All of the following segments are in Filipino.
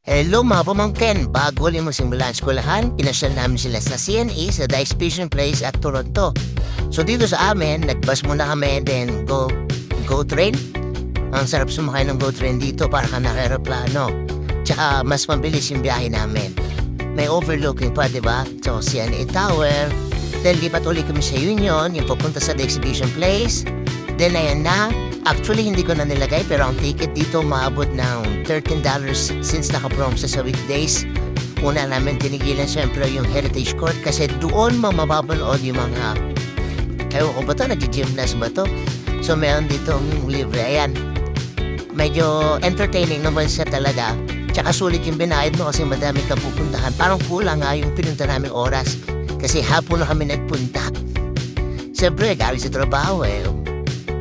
Hello mga pamangkin! Bago ulit mo simulan eskwelahan, pinasyal namin sila sa CNE sa The Exhibition Place at Toronto. So dito sa amin, nagbus muna kami, then go train. Ang sarap sumakay ng go train dito para ka naka-aeroplano. Tsaka mas mabilis yung biyahe namin. May overlooking pa, diba? So CNE Tower. Then lipat ulit kami sa Union, yung pupunta sa The Exhibition Place. Then ayan na. Actually, hindi ko na nilagay pero ang ticket dito maabot ng $13 since naka-prom sa weekdays. Una namin tinigilan syempre yung Heritage Court kasi doon mapapanood yung mga ewan ko ba ito, nag-gymnast ba ito? So meron ditong libre. Ayan, medyo entertaining naman siya talaga. Tsaka sulit yung binayad mo kasi madami kang pupuntahan. Parang kulang nga yung pinunta namin oras kasi hapon na kami nagpunta. Siyempre, galing sa trabaho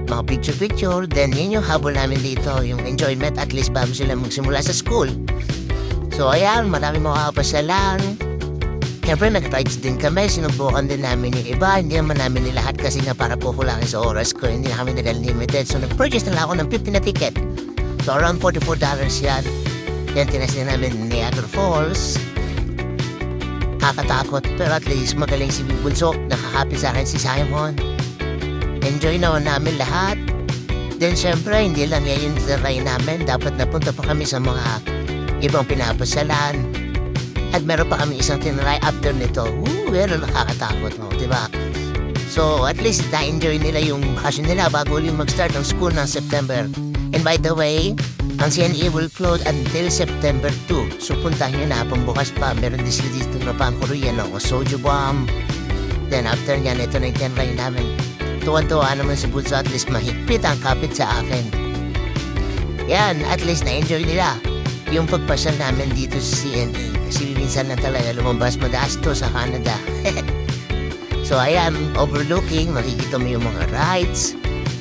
mga picture-picture, then yun yung habol namin dito, yung enjoyment at least bago sila magsimula sa school. So ayan, maraming makakapasyalan. Siyempre nag-rides din kami, sinubukan din namin yung iba, hindi naman namin nilahat kasi nga para po kulangin sa oras ko, hindi na kami nag-unlimited. So nag-purchase na lang ako ng 50 na ticket. So around $44 yan. Then tinasin namin Niagara Falls. Kakatakot, pero at least magaling si Bunso, nakakapi sa akin si Simon. Enjoy naman namin lahat. Then syempre, hindi lang yan yung try namin. Dapat napunta pa kami sa mga ibang pinapasyalan. At meron pa kami isang tinry after nito. Pero nakakatakot mo, diba? So, at least na-enjoy nila yung bakasyon nila bago ulit mag-start ng school ng September. And by the way, ang CNE will close until September 2. So, puntahan nyo na pambukas pa. Meron din sila dito na pang Korean o soju bomb. Then after nyan, ito na yung tinry namin. Tuwan-tuwa naman si Bunso, at least mahigpit ang kapit sa akin. Yan, at least na-enjoy nila yung pagpasyal namin dito sa CNE. Kasi minsan na talaga lumabas madaas to sa Canada. So ayan, overlooking, makikita mo yung mga rides.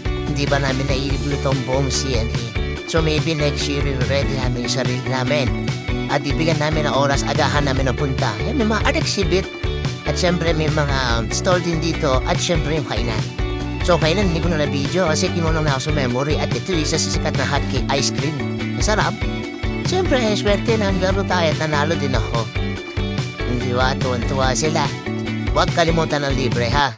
Hindi ba namin nailiblo itong buong CNE? So maybe next year ready namin yung sarili namin. At ibigyan namin ng oras, agahan namin na punta. Yan, may mga art exhibit. At syempre may mga stall din dito. At syempre yung kainan. So kailan hindi ko na na-video kasi kinulang na ako sa memory at ito isa sa sikat na hotcake ice cream. Masarap. Siyempre, swerte na laro tayo at nanalo din ako. Hindi ba, tuwan-tuwa sila. Huwag kalimutan ng libre ha.